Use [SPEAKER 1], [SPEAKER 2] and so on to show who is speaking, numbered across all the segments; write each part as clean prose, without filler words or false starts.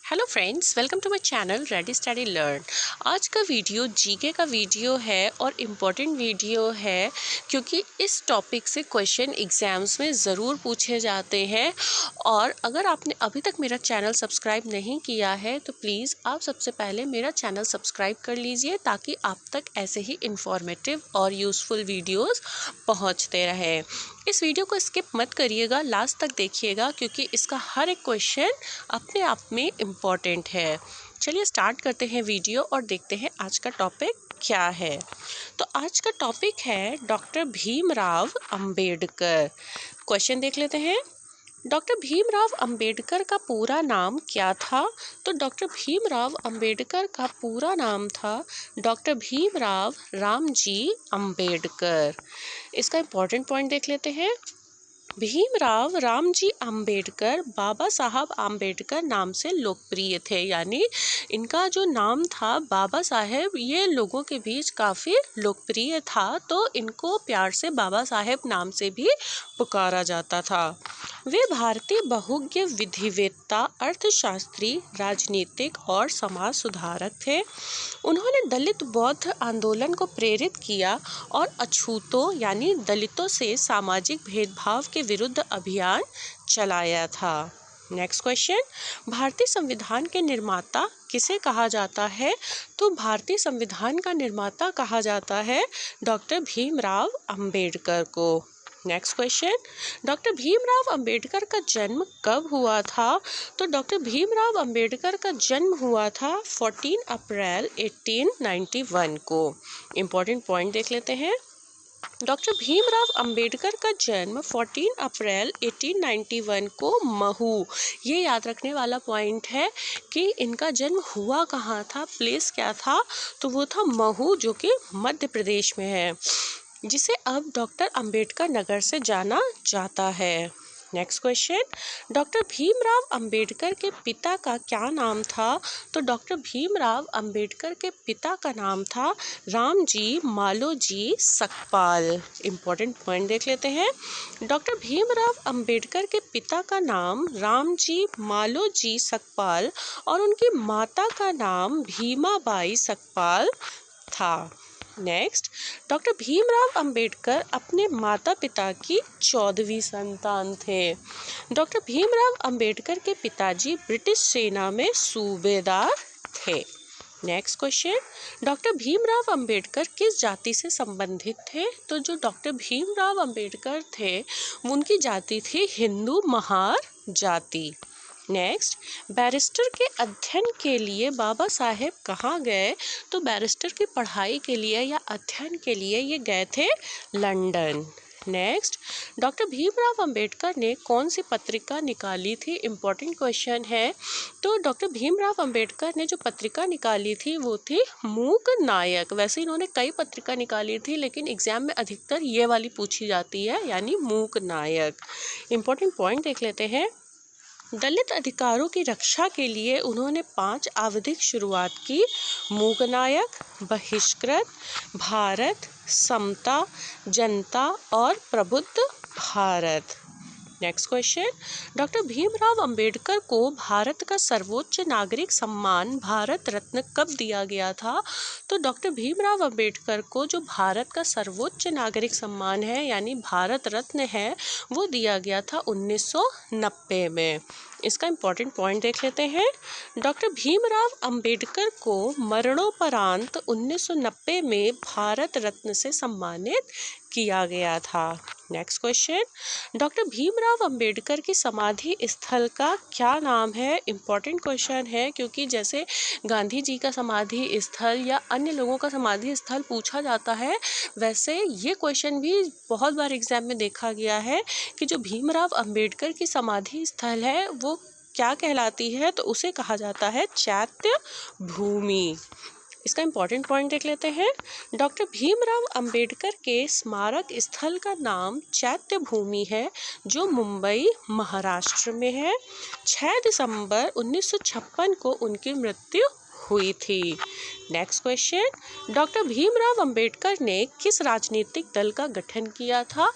[SPEAKER 1] Hello friends, welcome to my channel ready study learn. आज का video GK का video है और इम्पोर्टेंट वीडियो है क्योंकि इस टॉपिक से क्वेश्चन एग्जाम्स में ज़रूर पूछे जाते हैं। और अगर आपने अभी तक मेरा चैनल सब्सक्राइब नहीं किया है तो प्लीज़ आप सबसे पहले मेरा चैनल सब्सक्राइब कर लीजिए ताकि आप तक ऐसे ही इंफॉर्मेटिव और यूज़फुल वीडियोज़ पहुँचते रहें। इस वीडियो को स्किप मत करिएगा, लास्ट तक देखिएगा क्योंकि इसका हर एक क्वेश्चन अपने आप में इम्पॉर्टेंट है। चलिए स्टार्ट करते हैं वीडियो और देखते हैं आज का टॉपिक क्या है। तो आज का टॉपिक है डॉक्टर भीमराव अंबेडकर। क्वेश्चन देख लेते हैं। डॉक्टर भीमराव अंबेडकर का पूरा नाम क्या था? तो डॉक्टर भीमराव अंबेडकर का पूरा नाम था डॉक्टर भीमराव रामजी अंबेडकर। इसका इम्पोर्टेंट पॉइंट देख लेते हैं। भीमराव रामजी अंबेडकर बाबा साहब अंबेडकर नाम से लोकप्रिय थे, यानी इनका जो नाम था बाबा साहेब ये लोगों के बीच काफ़ी लोकप्रिय था, तो इनको प्यार से बाबा साहेब नाम से भी पुकारा जाता था। वे भारतीय बहुज्ञ विधिवेत्ता, अर्थशास्त्री, राजनीतिक और समाज सुधारक थे। उन्होंने दलित बौद्ध आंदोलन को प्रेरित किया और अछूतों यानी दलितों से सामाजिक भेदभाव के विरुद्ध अभियान चलाया था। नेक्स्ट क्वेश्चन, भारतीय संविधान के निर्माता किसे कहा जाता है? तो भारतीय संविधान का निर्माता कहा जाता है डॉक्टर भीमराव अंबेडकर को। Next question, doctor Bhimrao Ambedkar का जन्म कब हुआ था? तो डॉक्टर भीमराव अंबेडकर का जन्म हुआ था 14 अप्रैल 1891 को। इम्पोर्टेंट पॉइंट देख लेते हैं। डॉक्टर भीमराव अंबेडकर का जन्म 14 अप्रैल 1891 को महू, ये याद रखने वाला पॉइंट है कि इनका जन्म हुआ कहाँ था, प्लेस क्या था, तो वो था महू जो कि मध्य प्रदेश में है, जिसे अब डॉक्टर अंबेडकर नगर से जाना जाता है। Next question, doctor Bhimrao Ambedkar के पिता का क्या नाम था? तो डॉक्टर भीमराव अंबेडकर के पिता का नाम था रामजी मालोजी सकपाल। इम्पोर्टेंट पॉइंट देख लेते हैं। डॉक्टर भीमराव अंबेडकर के पिता का नाम रामजी मालोजी सकपाल और उनकी माता का नाम भीमाबाई सकपाल था। नेक्स्ट, डॉक्टर भीमराव अंबेडकर अपने माता पिता की 14वीं संतान थे। डॉक्टर भीमराव अंबेडकर के पिताजी ब्रिटिश सेना में सूबेदार थे। Next question, doctor Bhimrao Ambedkar किस जाति से संबंधित थे? तो जो डॉक्टर भीमराव अंबेडकर थे उनकी जाति थी हिंदू महार जाति। नेक्स्ट, बैरिस्टर के अध्ययन के लिए बाबा साहेब कहाँ गए? तो बैरिस्टर की पढ़ाई के लिए या अध्ययन के लिए ये गए थे London. Next, doctor Bhimrao Ambedkar ने कौन सी पत्रिका निकाली थी? इम्पोर्टेंट क्वेश्चन है। तो डॉक्टर भीमराव अंबेडकर ने जो पत्रिका निकाली थी वो थी मूक नायक। वैसे इन्होंने कई पत्रिका निकाली थी लेकिन एग्जाम में अधिकतर ये वाली पूछी जाती है, यानी मूक नायक। इम्पोर्टेंट पॉइंट देख लेते हैं। दलित अधिकारों की रक्षा के लिए उन्होंने 5 आवधिक शुरुआत की: मूकनायक, बहिष्कृत, भारत, समता, जनता और प्रबुद्ध Bharat. Next question, doctor Bhimrao Ambedkar को भारत का सर्वोच्च नागरिक सम्मान भारत रत्न कब दिया गया था? तो डॉक्टर भीमराव अंबेडकर को जो भारत का सर्वोच्च नागरिक सम्मान है यानी भारत रत्न है वो दिया गया था 1990 में। इसका इम्पोर्टेंट पॉइंट देख लेते हैं। डॉक्टर भीमराव अंबेडकर को मरणोपरांत 1990 में भारत रत्न से सम्मानित किया गया था। Next question, doctor Bhimrao Ambedkar की समाधि स्थल का क्या नाम है? इम्पोर्टेंट क्वेश्चन है क्योंकि जैसे गांधी जी का समाधि स्थल या अन्य लोगों का समाधि स्थल पूछा जाता है, वैसे ये क्वेश्चन भी बहुत बार एग्जाम में देखा गया है कि जो भीमराव अंबेडकर की समाधि स्थल है वो क्या कहलाती है? तो उसे कहा जाता है चैत्य भूमि। इसका इम्पोर्टेंट पॉइंट देख लेते हैं। डॉक्टर भीमराव अंबेडकर के स्मारक स्थल का नाम चैत्य भूमि है जो मुंबई महाराष्ट्र में है। 6 दिसंबर 1956 को उनकी मृत्यु हुई थी। Next question, doctor Bhimrao Ambedkar ने किस राजनीतिक दल का गठन किया था?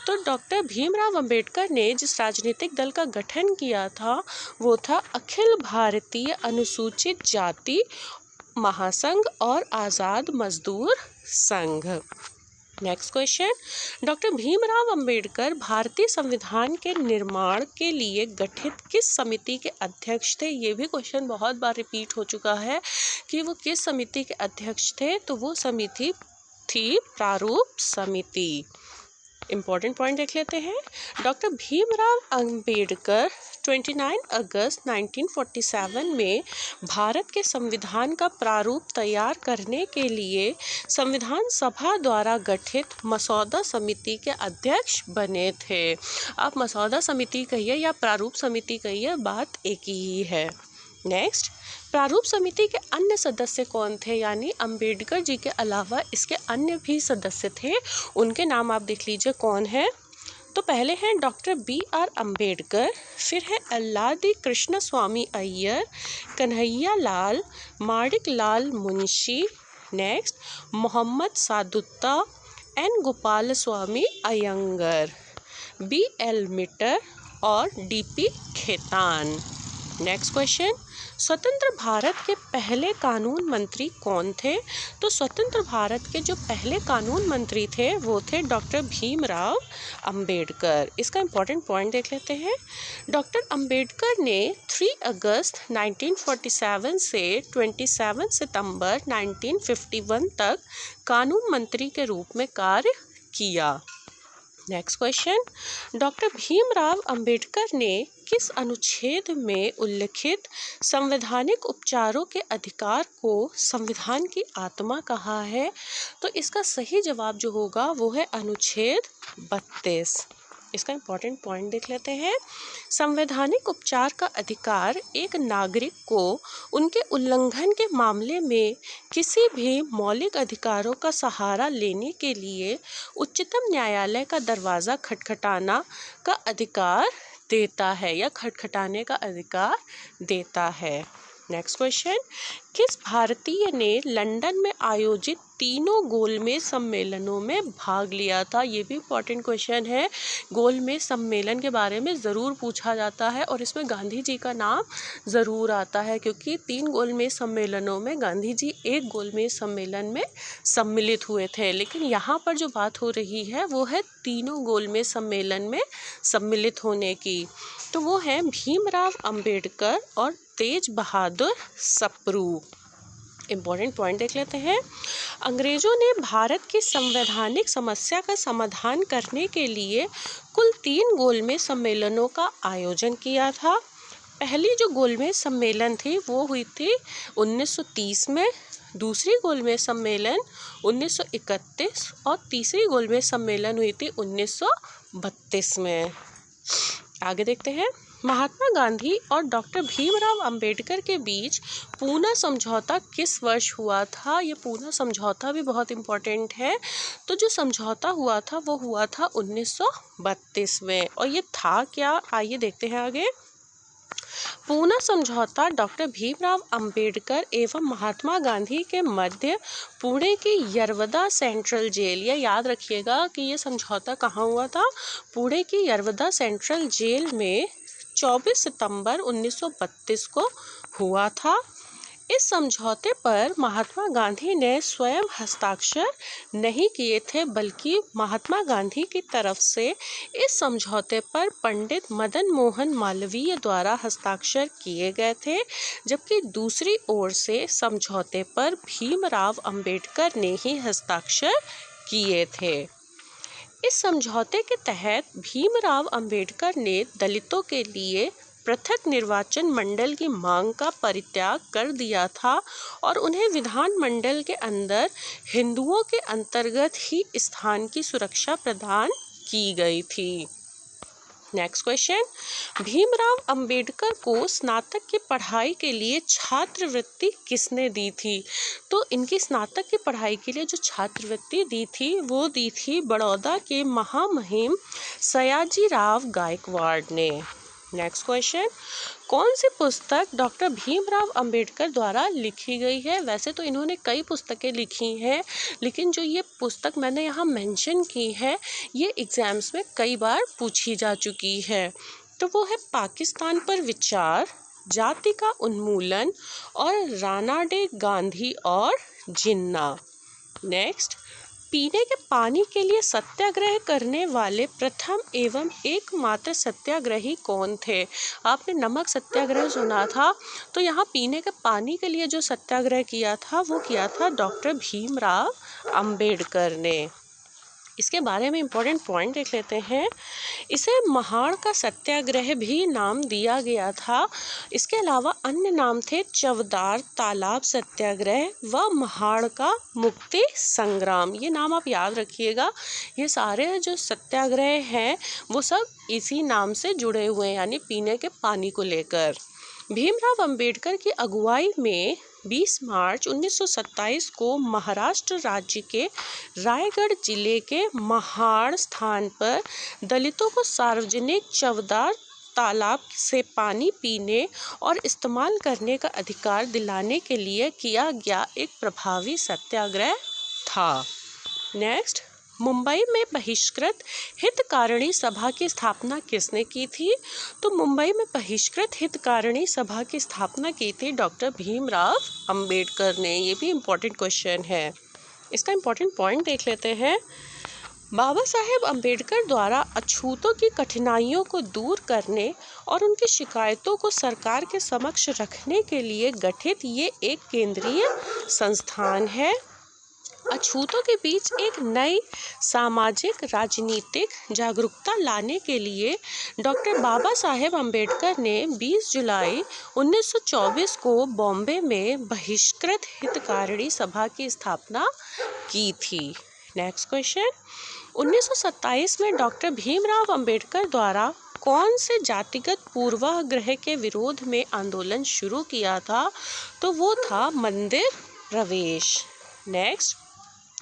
[SPEAKER 1] तो डॉक्टर भीमराव अंबेडकर ने जिस राजनीतिक दल का गठन किया था वो था अखिल भारतीय अनुसूचित जाति महासंघ और आज़ाद मजदूर संघ। Next question, doctor Bhimrao Ambedkar भारतीय संविधान के निर्माण के लिए गठित किस समिति के अध्यक्ष थे? ये भी क्वेश्चन बहुत बार रिपीट हो चुका है कि वो किस समिति के अध्यक्ष थे, तो वो समिति थी प्रारूप समिति। इम्पॉर्टेंट पॉइंट देख लेते हैं। डॉक्टर भीमराव अंबेडकर 29 अगस्त 1947 में भारत के संविधान का प्रारूप तैयार करने के लिए संविधान सभा द्वारा गठित मसौदा समिति के अध्यक्ष बने थे। आप मसौदा समिति कहिए या प्रारूप समिति कहिए, बात एक ही है। नेक्स्ट, प्रारूप समिति के अन्य सदस्य कौन थे? यानी अंबेडकर जी के अलावा इसके अन्य भी सदस्य थे, उनके नाम आप देख लीजिए कौन है। तो पहले हैं डॉक्टर BR अंबेडकर, फिर है अल्लादी कृष्ण स्वामी अय्यर, कन्हैया लाल, माणिक लाल Munshi, next Mohammad सादुत्ता, N Gopal Swami Iyengar, BL metre और DP खेतान। नेक्स्ट क्वेश्चन, स्वतंत्र भारत के पहले कानून मंत्री कौन थे? तो स्वतंत्र भारत के जो पहले कानून मंत्री थे वो थे डॉक्टर भीमराव अंबेडकर। इसका इम्पॉर्टेंट पॉइंट देख लेते हैं। डॉक्टर अंबेडकर ने 3 अगस्त 1947 से 27 सितंबर 1951 तक कानून मंत्री के रूप में कार्य किया। Next question, doctor Bhimrao Ambedkar ने किस अनुच्छेद में उल्लिखित संवैधानिक उपचारों के अधिकार को संविधान की आत्मा कहा है? तो इसका सही जवाब जो होगा वो है अनुच्छेद 32। इसका इम्पॉर्टेंट पॉइंट देख लेते हैं। संवैधानिक उपचार का अधिकार एक नागरिक को उनके उल्लंघन के मामले में किसी भी मौलिक अधिकारों का सहारा लेने के लिए उच्चतम न्यायालय का दरवाज़ा खटखटाना का अधिकार देता है या खटखटाने का अधिकार देता है। नेक्स्ट क्वेश्चन, किस भारतीय ने लंदन में आयोजित तीनों गोलमेज सम्मेलनों में भाग लिया था? ये भी इम्पॉर्टेंट क्वेश्चन है, गोलमेज सम्मेलन के बारे में ज़रूर पूछा जाता है और इसमें गांधी जी का नाम ज़रूर आता है क्योंकि 3 गोलमेज सम्मेलनों में गांधी जी एक गोलमेज सम्मेलन में सम्मिलित हुए थे। लेकिन यहाँ पर जो बात हो रही है वो है तीनों गोलमेज सम्मेलन में सम्मिलित होने की, तो वो हैं भीमराव अंबेडकर और तेज बहादुर सप्रू। इम्पॉर्टेंट पॉइंट देख लेते हैं। अंग्रेज़ों ने भारत की संवैधानिक समस्या का समाधान करने के लिए कुल 3 गोलमेज सम्मेलनों का आयोजन किया था। पहली जो गोलमेज सम्मेलन थी वो हुई थी 1930 में, दूसरी गोलमेज सम्मेलन 1931 और तीसरी गोलमेज सम्मेलन हुई थी 1932 में। आगे देखते हैं। महात्मा गांधी और डॉक्टर भीमराव अंबेडकर के बीच पूना समझौता किस वर्ष हुआ था? ये पूना समझौता भी बहुत इम्पोर्टेंट है। तो जो समझौता हुआ था वो हुआ था 1932 में, और ये था क्या, आइए देखते हैं आगे। पूना समझौता डॉक्टर भीमराव अंबेडकर एवं महात्मा गांधी के मध्य पुणे की यरवदा सेंट्रल जेल, या याद रखिएगा कि ये समझौता कहाँ हुआ था, पुणे की यरवदा सेंट्रल जेल में 24 सितंबर 1932 को हुआ था। इस समझौते पर महात्मा गांधी ने स्वयं हस्ताक्षर नहीं किए थे, बल्कि महात्मा गांधी की तरफ से इस समझौते पर पंडित मदन मोहन मालवीय द्वारा हस्ताक्षर किए गए थे, जबकि दूसरी ओर से समझौते पर भीमराव अंबेडकर ने ही हस्ताक्षर किए थे। इस समझौते के तहत भीमराव अंबेडकर ने दलितों के लिए पृथक निर्वाचन मंडल की मांग का परित्याग कर दिया था और उन्हें विधान मंडल के अंदर हिंदुओं के अंतर्गत ही स्थान की सुरक्षा प्रदान की गई थी। नेक्स्ट क्वेश्चन, भीमराव अंबेडकर को स्नातक की पढ़ाई के लिए छात्रवृत्ति किसने दी थी? तो इनकी स्नातक की पढ़ाई के लिए जो छात्रवृत्ति दी थी वो दी थी बड़ौदा के महामहिम सयाजीराव गायकवाड़ ने। नेक्स्ट क्वेश्चन, कौन सी पुस्तक डॉक्टर भीमराव अंबेडकर द्वारा लिखी गई है? वैसे तो इन्होंने कई पुस्तकें लिखी हैं, लेकिन जो ये पुस्तक मैंने यहाँ मेंशन की है ये एग्जाम्स में कई बार पूछी जा चुकी है। तो वो है पाकिस्तान पर विचार, जाति का उन्मूलन और रानाडे गांधी और जिन्ना। नेक्स्ट, पीने के पानी के लिए सत्याग्रह करने वाले प्रथम एवं एकमात्र सत्याग्रही कौन थे? आपने नमक सत्याग्रह सुना था, तो यहाँ पीने के पानी के लिए जो सत्याग्रह किया था वो किया था डॉक्टर भीमराव अंबेडकर ने। इसके बारे में इम्पोर्टेंट पॉइंट देख लेते हैं। इसे महाड़ का सत्याग्रह भी नाम दिया गया था। इसके अलावा अन्य नाम थे चवदार तालाब सत्याग्रह व महाड़ का मुक्ति संग्राम। ये नाम आप याद रखिएगा। ये सारे जो सत्याग्रह हैं वो सब इसी नाम से जुड़े हुए हैं, यानी पीने के पानी को लेकर। भीमराव अंबेडकर की अगुवाई में 20 मार्च 1927 को महाराष्ट्र राज्य के रायगढ़ जिले के महाड़ स्थान पर दलितों को सार्वजनिक चवदार तालाब से पानी पीने और इस्तेमाल करने का अधिकार दिलाने के लिए किया गया एक प्रभावी सत्याग्रह था। नेक्स्ट, मुंबई में बहिष्कृत हितकारिणी सभा की स्थापना किसने की थी? तो मुंबई में बहिष्कृत हितकारिणी सभा की स्थापना की थी डॉक्टर भीमराव अंबेडकर ने। ये भी इम्पोर्टेंट क्वेश्चन है। इसका इम्पोर्टेंट पॉइंट देख लेते हैं। बाबा साहेब अंबेडकर द्वारा अछूतों की कठिनाइयों को दूर करने और उनकी शिकायतों को सरकार के समक्ष रखने के लिए गठित ये एक केंद्रीय संस्थान है। अछूतों के बीच एक नई सामाजिक राजनीतिक जागरूकता लाने के लिए डॉक्टर बाबा साहेब अंबेडकर ने 20 जुलाई 1924 को बॉम्बे में बहिष्कृत हितकारिणी सभा की स्थापना की थी। नेक्स्ट क्वेश्चन, 1927 में डॉक्टर भीमराव अंबेडकर द्वारा कौन से जातिगत पूर्वाग्रह के विरोध में आंदोलन शुरू किया था? तो वो था मंदिर प्रवेश। नेक्स्ट,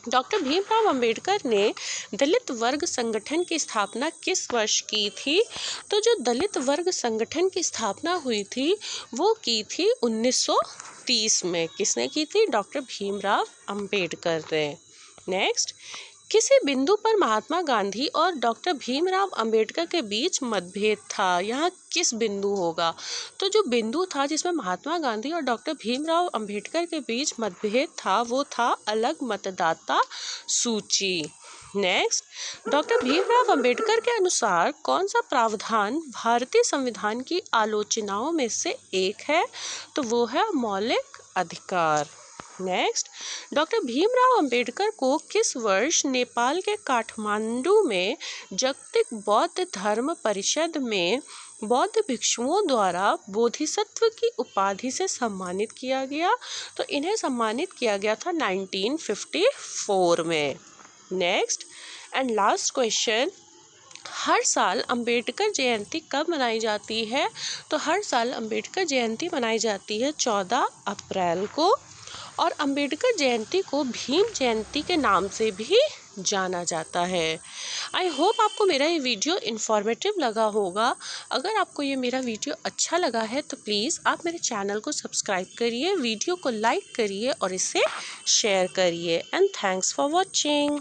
[SPEAKER 1] डॉक्टर भीमराव अंबेडकर ने दलित वर्ग संगठन की स्थापना किस वर्ष की थी? तो जो दलित वर्ग संगठन की स्थापना हुई थी वो की थी 1930 में। किसने की थी? डॉक्टर भीमराव अंबेडकर ने। नेक्स्ट, किसी बिंदु पर महात्मा गांधी और डॉक्टर भीमराव अंबेडकर के बीच मतभेद था। यहाँ किस बिंदु होगा? तो जो बिंदु था जिसमें महात्मा गांधी और डॉक्टर भीमराव अंबेडकर के बीच मतभेद था वो था अलग मतदाता सूची। नेक्स्ट, डॉक्टर भीमराव अंबेडकर के अनुसार कौन सा प्रावधान भारतीय संविधान की आलोचनाओं में से एक है? तो वो है मौलिक अधिकार। नेक्स्ट, डॉक्टर भीमराव अंबेडकर को किस वर्ष नेपाल के काठमांडू में जागतिक बौद्ध धर्म परिषद में बौद्ध भिक्षुओं द्वारा बोधिसत्व की उपाधि से सम्मानित किया गया? तो इन्हें सम्मानित किया गया था 1954 में। नेक्स्ट एंड लास्ट क्वेश्चन, हर साल अंबेडकर जयंती कब मनाई जाती है? तो हर साल अंबेडकर जयंती मनाई जाती है 14 अप्रैल को, और अंबेडकर जयंती को भीम जयंती के नाम से भी जाना जाता है। आई होप आपको मेरा ये वीडियो इन्फॉर्मेटिव लगा होगा। अगर आपको ये मेरा वीडियो अच्छा लगा है तो प्लीज़ आप मेरे चैनल को सब्सक्राइब करिए, वीडियो को लाइक करिए और इसे शेयर करिए। And thanks for watching.